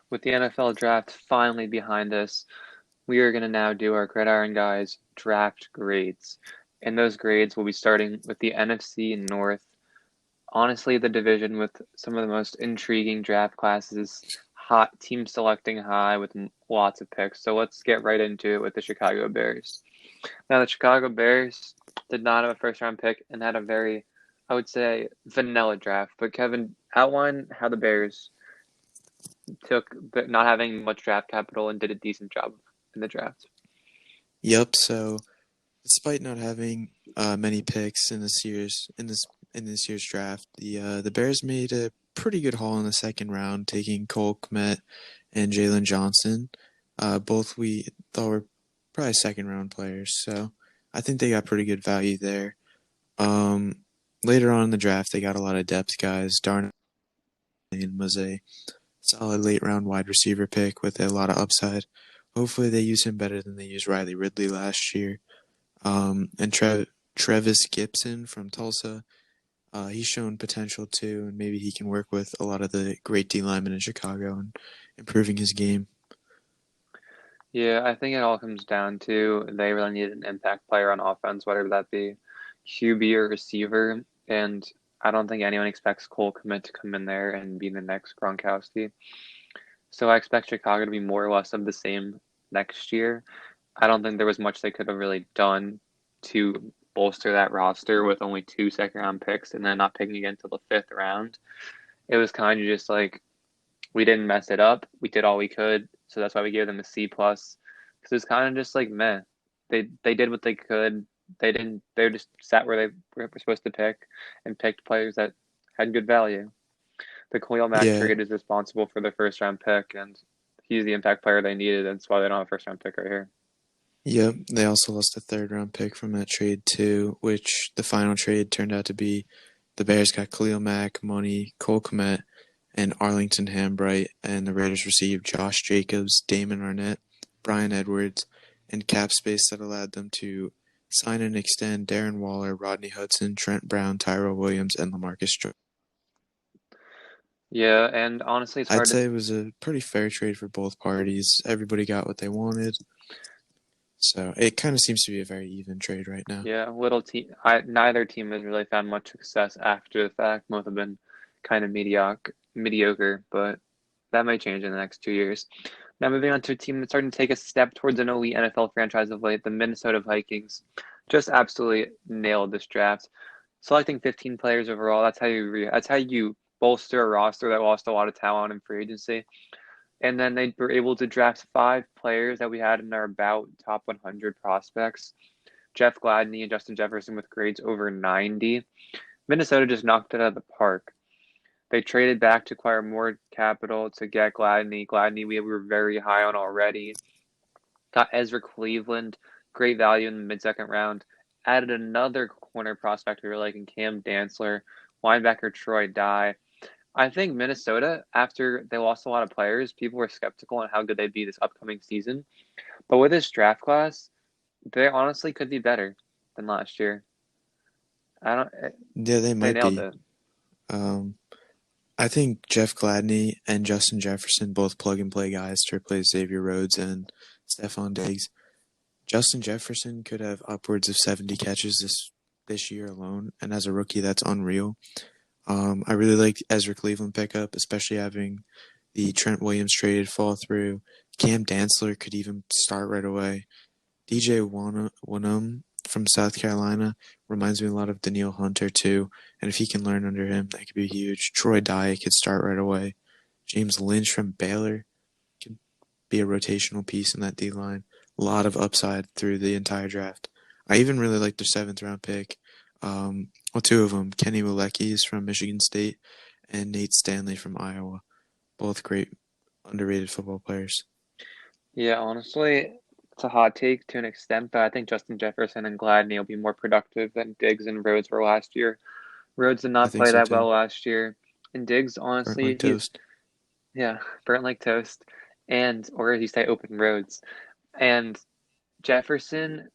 With the NFL draft finally behind us, we are going to now do our Gridiron Guys draft grades. And those grades will be starting with the NFC North. Honestly, the division with some of the most intriguing draft classes, hot team selecting high with lots of picks. So let's get right into it with the Chicago Bears. Now, the Chicago Bears did not have a first round pick and had a very, I would say, vanilla draft. But Kevin, outline how the Bears took not having much draft capital and did a decent job in the draft. Yep. So, despite not having many picks in this year's draft, the Bears made a pretty good haul in the second round, taking Cole Kmet and Jalen Johnson. Both we thought were probably second round players. So, I think they got pretty good value there. Um, Later on in the draft, they got a lot of depth guys. Darnell was a solid late round wide receiver pick with a lot of upside. Hopefully, they use him better than they used Riley Ridley last year. And Trevis Gibson from Tulsa, he's shown potential too, and maybe he can work with a lot of the great D linemen in Chicago and improving his game. Yeah, I think it all comes down to they really need an impact player on offense, whether that be QB or receiver. And I don't think anyone expects Cole Kmet to come in there and be the next Gronkowski. So I expect Chicago to be more or less of the same next year. I don't think there was much they could have really done to bolster that roster with only two second round picks and then not picking again until the fifth round. It was kind of just like we didn't mess it up. We did all we could, so that's why we gave them a C plus. Because it's kind of just like meh. They did what they could. They didn't. They just sat where they were supposed to pick and picked players that had good value. The Khalil Mack Yeah, trade is responsible for the first round pick, and he's the impact player they needed. That's why they don't have a first round pick right here. yep. They also lost a third round pick from that trade too, which the final trade turned out to be the Bears got Khalil Mack, Money, Cole Kmet, and Arlington Hambright, and the Raiders received Josh Jacobs, Damon Arnett, Brian Edwards, and cap space that allowed them to sign and extend Darren Waller, Rodney Hudson, Trent Brown, Tyrell Williams, and Lamarcus Joyner. Yeah, and honestly, it's I'd hard to. say it was a pretty fair trade for both parties. Everybody got what they wanted. So it kind of seems to be a very even trade right now. Yeah, little team. Neither team has really found much success after the fact. Both have been kind of mediocre, but that may change in the next 2 years. Now moving on to a team that's starting to take a step towards an elite NFL franchise of late, the Minnesota Vikings. Just absolutely nailed this draft, selecting 15 players overall. That's how you bolster a roster that lost a lot of talent in free agency. And then they were able to draft five players that we had in our about top 100 prospects. Jeff Gladney and Justin Jefferson with grades over 90. Minnesota just knocked it out of the park. They traded back to acquire more capital to get Gladney. Gladney we were very high on already. Got Ezra Cleveland, great value in the mid-second round. Added another corner prospect we were like in Cam Dantzler, linebacker Troy Dye. I think Minnesota, after they lost a lot of players, people were skeptical on how good they'd be this upcoming season. But with this draft class, they honestly could be better than last year. I don't. Yeah, they They might nailed be. it. Um, I think Jeff Gladney and Justin Jefferson both plug and play guys to replace Xavier Rhodes and Stephon Diggs. Justin Jefferson could have upwards of 70 catches this year alone, and as a rookie, that's unreal. I really like Ezra Cleveland pickup, especially having the Trent Williams traded fall through. Cam Dantzler could even start right away. DJ Wanum from South Carolina reminds me a lot of Daniil Hunter too, and if he can learn under him, that could be huge. Troy Dye could start right away. James Lynch from Baylor could be a rotational piece in that D line. A lot of upside through the entire draft. I even really like their seventh round pick. Two of them, Kenny Willekes from Michigan State and Nate Stanley from Iowa. Both great underrated football players. Yeah, honestly, it's a hot take to an extent, but I think Justin Jefferson and Gladney will be more productive than Diggs and Rhodes were last year. Rhodes did I not think play so that too. well last year, and Diggs, Burnt honestly, like toast. yeah, burnt like toast, and or as you say, open roads. And Jefferson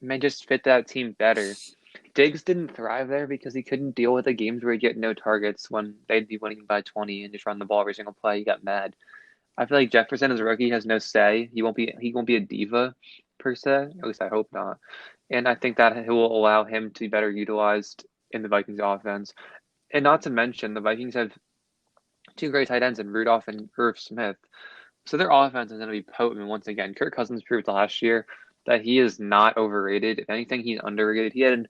may just fit that team better. Diggs didn't thrive there because he couldn't deal with the games where he'd get no targets when they'd be winning by 20 and just run the ball every single play. He got mad. I feel like Jefferson as a rookie has no say. He won't be a diva per se. At least I hope not. And I think that it will allow him to be better utilized in the Vikings offense. And not to mention the Vikings have two great tight ends in Rudolph and Irv Smith. So their offense is going to be potent once again. Kirk Cousins proved last year that he is not overrated. If anything, he's underrated. He had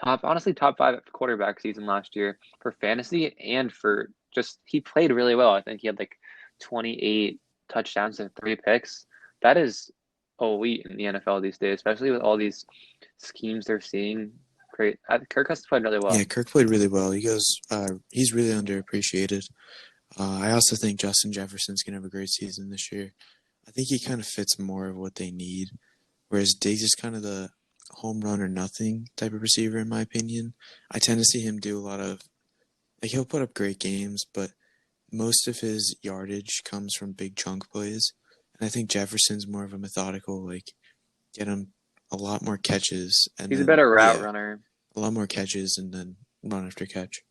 honestly, top five quarterback season last year for fantasy and for just he played really well. I think he had like 28 touchdowns and 3 picks. That is elite in the NFL these days, especially with all these schemes they're seeing. Great. Kirk Cousins played really Yeah, well. Kirk played really well. He's really underappreciated. I also think Justin Jefferson's gonna have a great season this year. I think he kind of fits more of what they need, whereas Diggs is kind of the home run or nothing type of receiver, in my opinion. I tend to see him do a lot of like he'll put up great games, but most of his yardage comes from big chunk plays. And I think Jefferson's more of a methodical, like get him a lot more catches and He's a then better route yeah, runner. a lot more catches and then run after catch.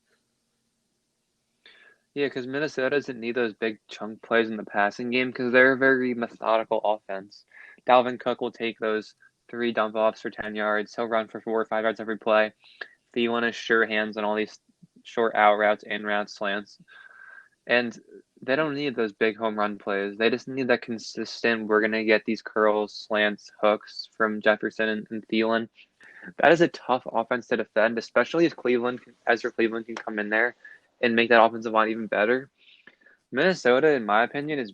Yeah, because Minnesota doesn't need those big chunk plays in the passing game because they're a very methodical offense. Dalvin Cook will take those three dump offs for 10 yards. He'll run for 4 or 5 yards every play. Thielen is sure hands on all these short out routes, in routes, slants. And they don't need those big home run plays. They just need that consistent, we're going to get these curls, slants, hooks from Jefferson and Thielen. That is a tough offense to defend, especially as Ezra Cleveland can come in there and make that offensive line even better. Minnesota, in my opinion, is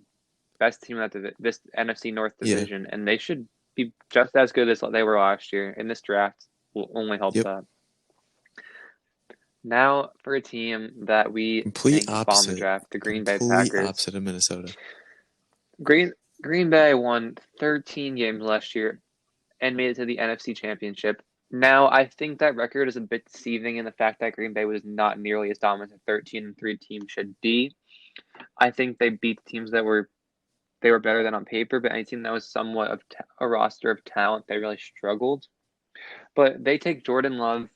best team in this NFC North Yeah. division, and they should be just as good as they were last year. And this draft will only help Yep. that. Now for a team that we Complete think bombed the opposite. draft, the Green Bay Complete Packers. opposite of Minnesota. Green Green Bay won 13 games last year and made it to the NFC Championship. Now, I think that record is a bit deceiving in the fact that Green Bay was not nearly as dominant as a 13-3 team should be. I think they beat teams that were better than on paper, but any team that was somewhat of a roster of talent, they really struggled. But they take Jordan Love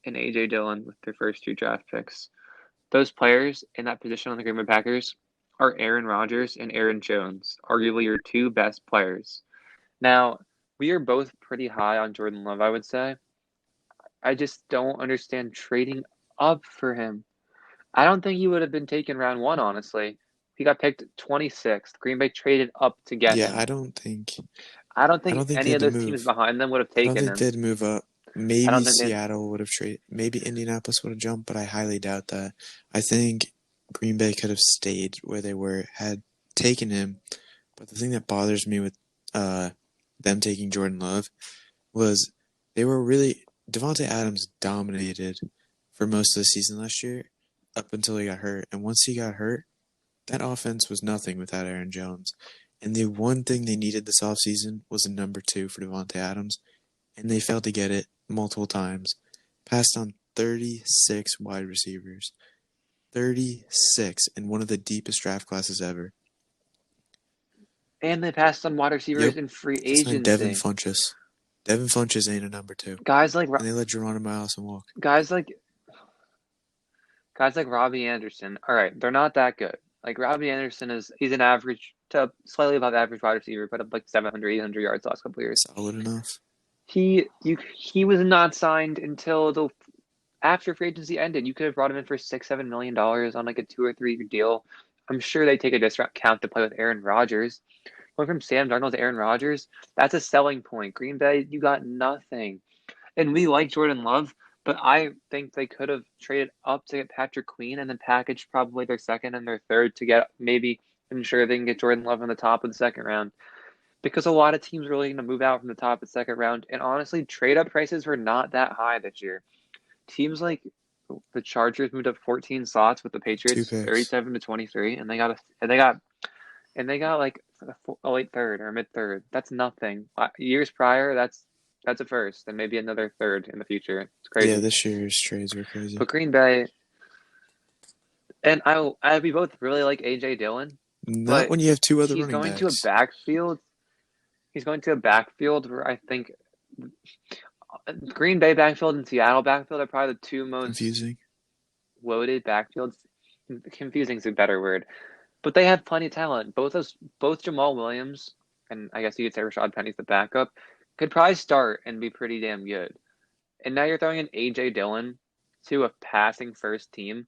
and AJ Dillon with their first two draft picks. Those players in that position on the Green Bay Packers are Aaron Rodgers and Aaron Jones, arguably your two best players. Now, we are both pretty high on Jordan Love, I would say. I just don't understand trading up for him. I don't think he would have been taken round one, honestly. He got picked 26th. Green Bay traded up to get Yeah, him. I don't I think don't think they any had of to those teams move. behind them would have I don't taken think him. they'd move up. I Maybe don't think they. Seattle would have traded. Maybe Indianapolis would have jumped, but I highly doubt that. I think Green Bay could have stayed where they were, had taken him. But the thing that bothers me with them taking Jordan Love was they were really Devontae Adams dominated for most of the season last year up until he got hurt. And once he got hurt, that offense was nothing without Aaron Jones. And the one thing they needed this offseason was a number two for Devontae Adams, and they failed to get it multiple times. Passed on 36 wide receivers. 36 in one of the deepest draft classes ever. And they passed on wide Yep. receivers in free They signed Devin agency. Funchess. Devin Funchess ain't a number two. Guys like And they let Geronimo Allison walk. guys like guys like Robbie Anderson. All right, they're not that good. Like Robbie Anderson he's an average to slightly above average wide receiver, put up like 700, 800 yards last couple of years. Solid enough. He was not signed until after free agency ended. You could have brought him in for $6-7 million on like a 2 or 3 year deal. I'm sure they take a discount to play with Aaron Rodgers. Going from Sam Darnold to Aaron Rodgers, that's a selling point. Green Bay, you got nothing. And we like Jordan Love, but I think they could have traded up to get Patrick Queen and then packaged probably their second and their third to get maybe ensure they can get Jordan Love in the top of the second round. Because a lot of teams are really going to move out from the top of the second round. And honestly, trade up prices were not that high this year. Teams like the Chargers moved up 14 slots with the Two Patriots, picks. 37-23, and they got like a late third or a mid third. That's nothing. Years prior, that's a first and maybe another third in the future. It's Yeah, crazy. this year's trades were crazy. But Green Bay and we both really like AJ Dillon, Not but when you have two other he's running going to a backs. backfield. He's going to a backfield where I think Green Bay backfield and Seattle backfield are probably the two most Confusing. loaded backfields. Confusing is a better word. but they have plenty of talent. Both Jamal Williams and I guess you could say Rashad Penny's the backup could probably start and be pretty damn good. And now you're throwing in AJ Dillon to a passing first team.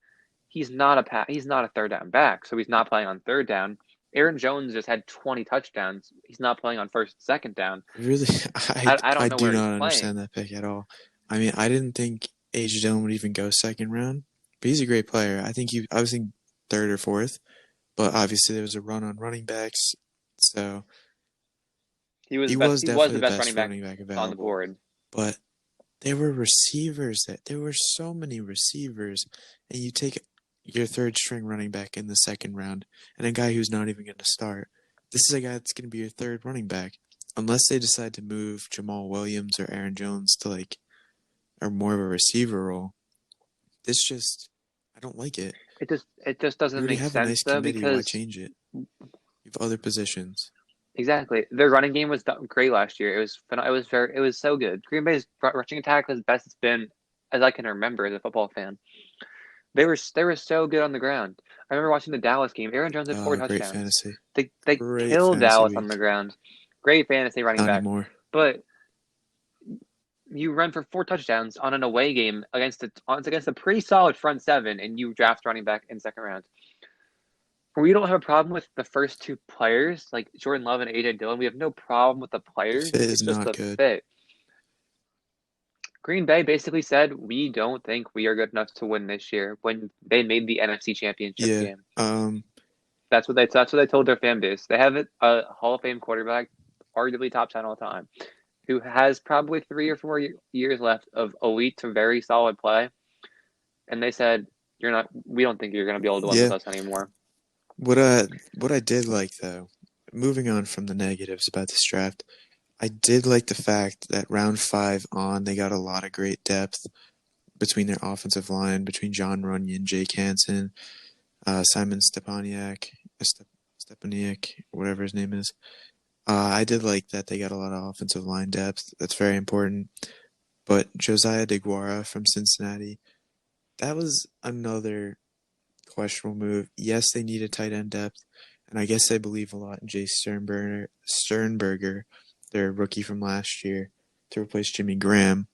He's not a third down back, so he's not playing on third down. Aaron Jones just had 20 touchdowns. He's not playing on first and second down. Really, I I don't know do where he's not understand playing. that pick at all. I mean, I didn't think A.J. Dillon would even go second round, but he's a great player. I was thinking third or fourth, but obviously there was a run on running backs, so he was He was the definitely the best best running back running back on the available. board. But there were receivers that there were so many receivers, and you take your third string running back in the second round, and a guy who's not even going to start. This is a guy that's going to be your third running back, unless they decide to move Jamal Williams or Aaron Jones to like or more of a receiver role. This just I don't like it. It just You doesn't already make have a sense nice though committee. Why because change it? You have other positions. exactly their running game was great last year. It was so good. Green Bay's rushing attack was the best it's been as I can remember as a football fan. They were so good on the ground. I remember watching the Dallas game. Aaron Jones had four Great touchdowns. fantasy. They Great killed fantasy Dallas on the week. ground. Great fantasy running Not back. anymore. But you run for four touchdowns on an away game against a pretty solid front seven, and you draft running back in second round. We don't have a problem with the first two players, like Jordan Love and AJ Dillon. We have no problem with the The players. fit is It's just not the good. fit. Green Bay basically said we don't think we are good enough to win this year when they made the NFC Championship Yeah. game. Um. That's what they told their fan base. They have a Hall of Fame quarterback, arguably top 10 all time, who has probably 3 or 4 years left of elite to very solid play. And they said, "You're not. We don't think you're going to be able to win with Yeah. us anymore." What I did like though, moving on from the negatives about this draft, I did like the fact that round five on they got a lot of great depth between their offensive line, between John Runyon, Jake Hansen, Simon Stepaniak, whatever his name is. I did like that they got a lot of offensive line depth. That's very important. But Josiah DeGuara from Cincinnati, that was another questionable move. Yes, they need a tight end depth, and I guess they believe a lot in Jay Sternberger, their rookie from last year, to replace Jimmy Graham.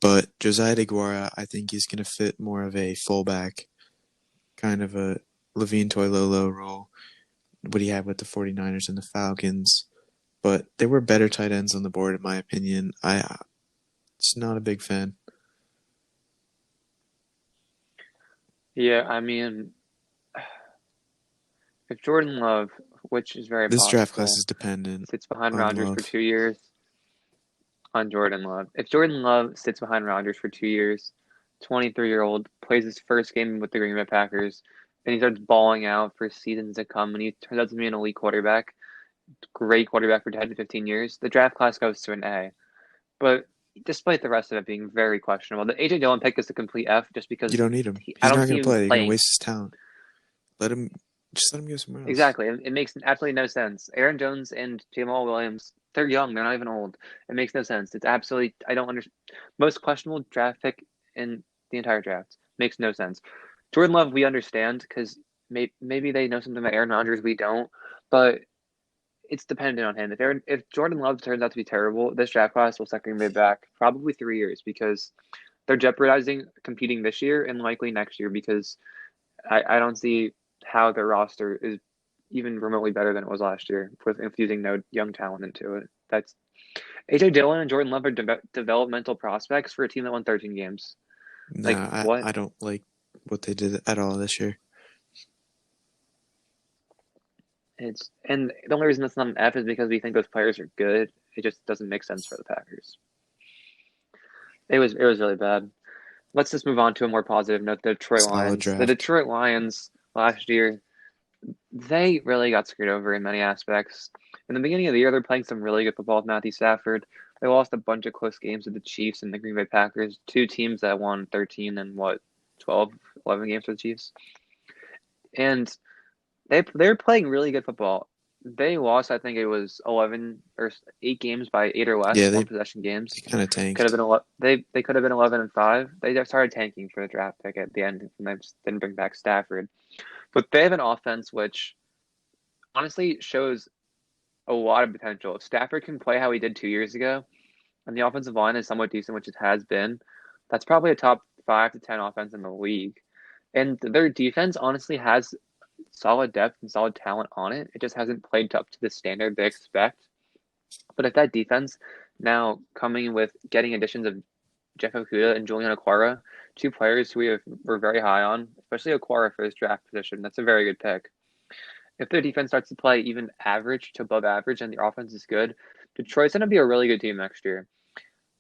But Josiah DeGuara, I think he's going to fit more of a fullback, kind of a Levine Toilolo role, what he had with the 49ers and the Falcons. But there were better tight ends on the board, in my opinion. I just not a big fan. Yeah, I mean, if Jordan Love, which is very This draft class possible, is dependent sits behind on Rodgers for Love. 2 years on Jordan Love. If Jordan Love sits behind Rodgers for 2 years, 23-year-old plays his first game with the Green Bay Packers, and he starts balling out for seasons to come, and he turns out to be an elite quarterback, great quarterback for 10 to 15 years, the draft class goes to an A. But despite the rest of it being very questionable, the AJ Dillon pick is a complete F just You because don't need him. I He's don't not see going to him play. You're going to playing. waste his talent. Let him go somewhere else. Exactly. It makes absolutely no sense. Aaron Jones and Jamal Williams, they're young. They're not even old. It makes no sense. It's absolutely, I don't understand. Most questionable draft pick in the entire draft. Makes no sense. Jordan Love, we understand because maybe they know something about Aaron Rodgers we don't, but it's dependent on him. If Jordan Love turns out to be terrible, this draft class will set Green Bay back probably 3 years because they're jeopardizing competing this year and likely next year because I don't see how their roster is even remotely better than it was last year with infusing no young talent into it. That's AJ Dillon and Jordan Love are developmental prospects for a team that won 13 games. Like Nah, what? I don't like what they did at all this year. It's and the only reason it's not an F is because we think those players are good. It just doesn't make sense for the Packers. It was really bad. Let's just move on to a more positive note. The Detroit Solid Lions. The draft. Detroit Lions last year, they really got screwed over in many aspects. In the beginning of the year, they're playing some really good football with Matthew Stafford. They lost a bunch of close games with the Chiefs and the Green Bay Packers, two teams that won 13 and 12, 11 games for the Chiefs. And they're playing really good football. They lost, I think it was 11 or 8 games by 8 or less, Yeah, one possession games. they kind of Could have tanked. been they could have been 11-5. They started tanking for the draft pick at the end and they just didn't bring back Stafford. But they have an offense which honestly shows a lot of potential. If Stafford can play how he did 2 years ago, and the offensive line is somewhat decent, which it has been, that's probably a top 5 to 10 offense in the league. And their defense honestly has solid depth and solid talent on it. It just hasn't played up to the standard they expect. But if that defense now coming with getting additions of Jeff Okuda and Julian Okwara, two players who were very high on, especially Okwara for his draft position, that's a very good pick. If their defense starts to play even average to above average and their offense is good, Detroit's going to be a really good team next year.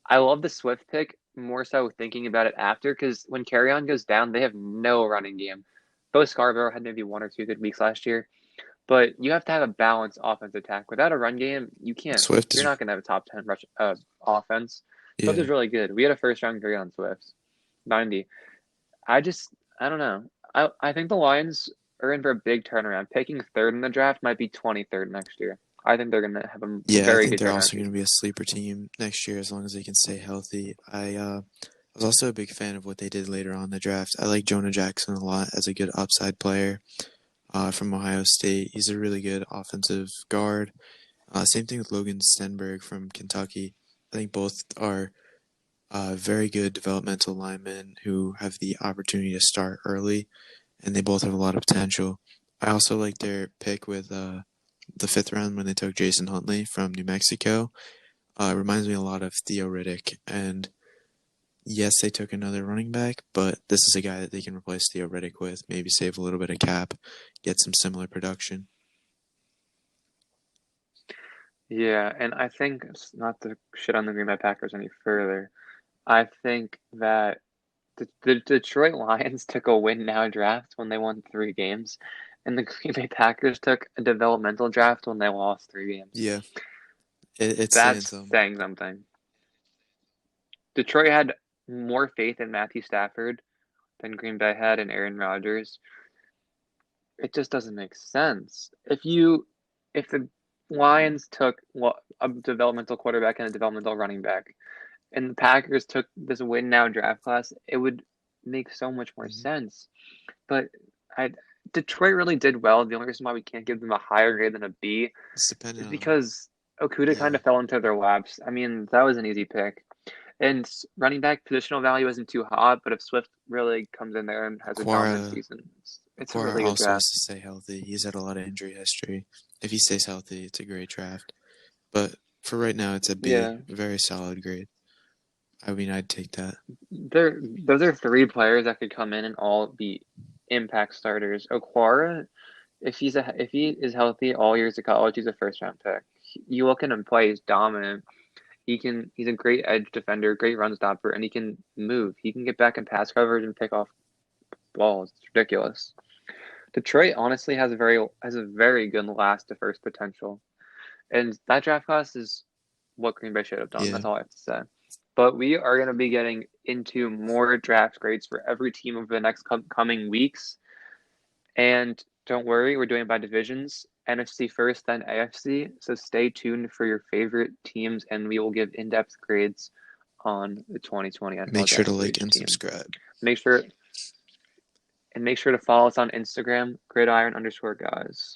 I love the Swift pick more so thinking about it after because when Carrion goes down, they have no running game. Bo Scarborough had maybe 1 or 2 good weeks last year, but you have to have a balanced offense attack. Without a run game, you can't. Swift You're is, not going to have a top 10 rush offense. Swift yeah. is really good. We had a first round grade on Swift, 90. I don't know. I think the Lions are in for a big turnaround. Picking third in the draft might be 23rd next year. I think they're going to have a Yeah, I very think good they're turnaround also going season. to be a sleeper team next year as long as they can stay healthy. I was also a big fan of what they did later on in the draft. I like Jonah Jackson a lot as a good upside player from Ohio State. He's a really good offensive guard. Same thing with Logan Stenberg from Kentucky. I think both are very good developmental linemen who have the opportunity to start early, and they both have a lot of potential. I also like their pick with the fifth round when they took Jason Huntley from New Mexico. It reminds me a lot of Theo Riddick. And yes, they took another running back, but this is a guy that they can replace Theo Riddick with, maybe save a little bit of cap, get some similar production. Yeah, and I think not to shit on the Green Bay Packers any further. I think that the Detroit Lions took a win now draft when they won 3 games, and the Green Bay Packers took a developmental draft when they lost 3 games. Yeah, it's saying That's something. saying something. Detroit had more faith in Matthew Stafford than Green Bay had in Aaron Rodgers. It just doesn't make sense. If the Lions took a developmental quarterback and a developmental running back, and the Packers took this win now draft class, it would make so much more Mm-hmm. sense. But I Detroit really did well. The only reason why we can't give them a higher grade than a B It's dependent is on, because Okuda kind yeah, of fell into their laps. I mean, that was an easy pick. And running back positional value isn't too hot, but if Swift really comes in there and has a dominant Aquara. season, it's a Aquara really good also has draft. to stay healthy. He's had a lot of injury history. If he stays healthy, it's a great draft. But for right now, it's a B, Yeah, a very solid grade. I mean, I'd take that. those are 3 players that could come in and all be impact starters. Okwara, if he is healthy all years of college, he's a first round pick. You look at him play, he's dominant. He's a great edge defender, great run stopper, and he can move. He can get back in pass coverage and pick off balls. It's ridiculous. Detroit honestly has a very good last to first potential. And that draft class is what Green Bay should have done. Yeah. That's all I have to say. But we are going to be getting into more draft grades for every team over the next coming weeks. And don't worry, we're doing it by divisions. NFC first, then AFC. So stay tuned for your favorite teams, and we will give in-depth grades on the 2020 NFL Make sure to draft for like each and team. subscribe. Make sure make sure to follow us on Instagram, Gridiron_guys.